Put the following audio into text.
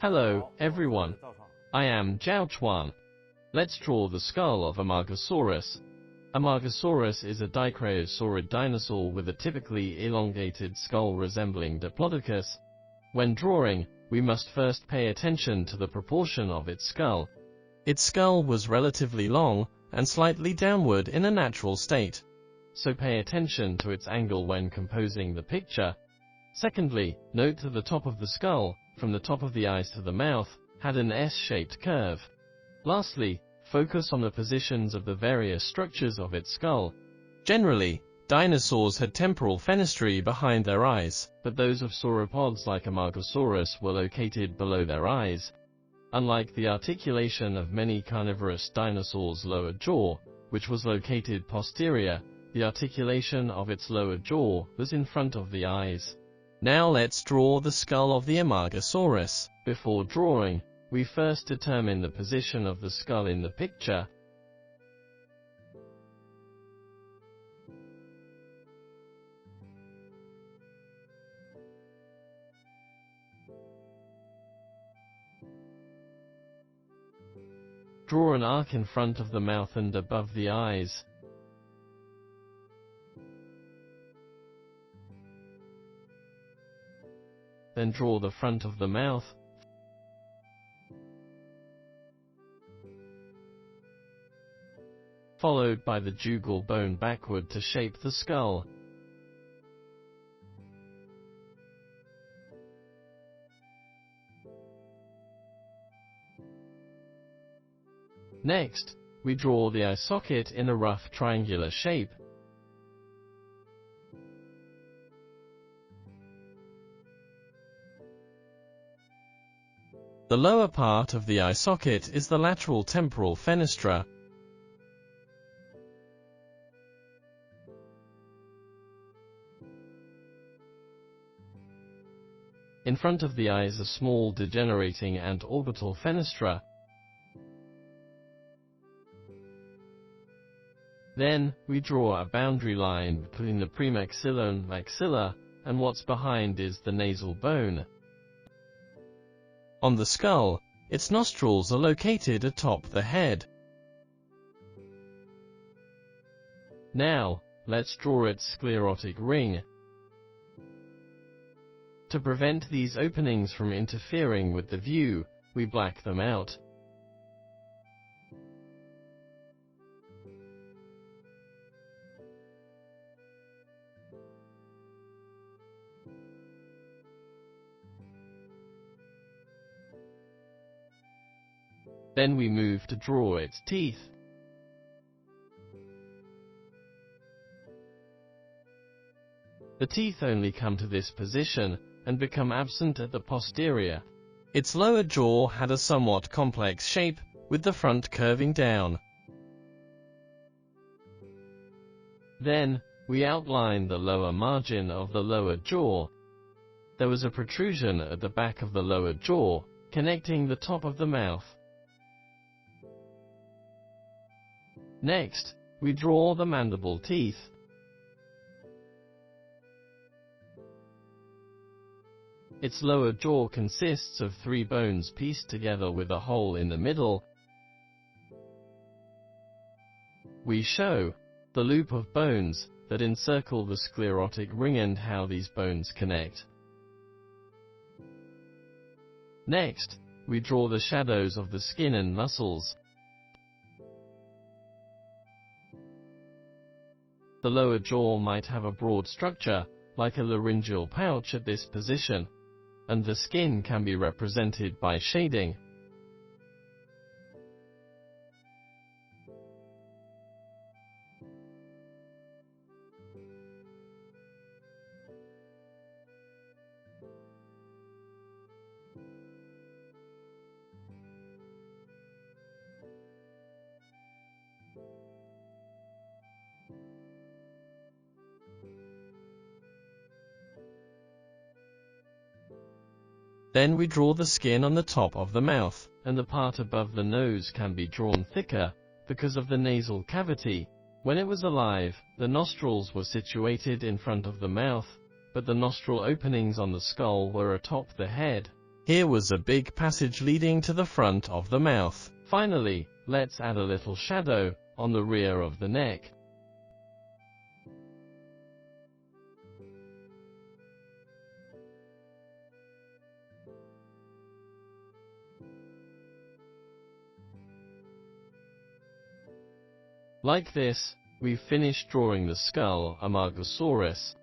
Hello, everyone. I am ZHAO Chuang. Let's draw the skull of Amargasaurus. Amargasaurus is a dicraeosaurid dinosaur with a typically elongated skull resembling Diplodocus. When drawing, we must first pay attention to the proportion of its skull. Its skull was relatively long and slightly downward in a natural state, so pay attention to its angle when composing the picture. Secondly, note that the top of the skull, from the top of the eyes to the mouth, had an S-shaped curve. Lastly, focus on the positions of the various structures of its skull. Generally, dinosaurs had temporal fenestrae behind their eyes, but those of sauropods like Amargasaurus were located below their eyes. Unlike the articulation of many carnivorous dinosaurs' lower jaw, which was located posterior, the articulation of its lower jaw was in front of the eyes. Now let's draw the skull of the Amargasaurus. Before drawing, we first determine the position of the skull in the picture. Draw an arc in front of the mouth and above the eyes. Then draw the front of the mouth, followed by the jugal bone backward to shape the skull. Next, we draw the eye socket in a rough triangular shape. The lower part of the eye socket is the lateral temporal fenestra. In front of the eyes are small degenerating and orbital fenestra. Then, we draw a boundary line between the premaxilla and maxilla, and what's behind is the nasal bone. On the skull, its nostrils are located atop the head. Now, let's draw its sclerotic ring. To prevent these openings from interfering with the view, we black them out. Then we move to draw its teeth. The teeth only come to this position and become absent at the posterior. Its lower jaw had a somewhat complex shape, with the front curving down. Then, we outline the lower margin of the lower jaw. There was a protrusion at the back of the lower jaw, connecting the top of the mouth. Next, we draw the mandible teeth. Its lower jaw consists of 3 bones pieced together with a hole in the middle. We show the loop of bones that encircle the sclerotic ring and how these bones connect. Next, we draw the shadows of the skin and muscles. The lower jaw might have a broad structure, like a laryngeal pouch at this position, and the skin can be represented by shading. Then we draw the skin on the top of the mouth, and the part above the nose can be drawn thicker, because of the nasal cavity. When it was alive, the nostrils were situated in front of the mouth, but the nostril openings on the skull were atop the head. Here was a big passage leading to the front of the mouth. Finally, let's add a little shadow on the rear of the neck. Like this, we've finished drawing the skull Amargasaurus.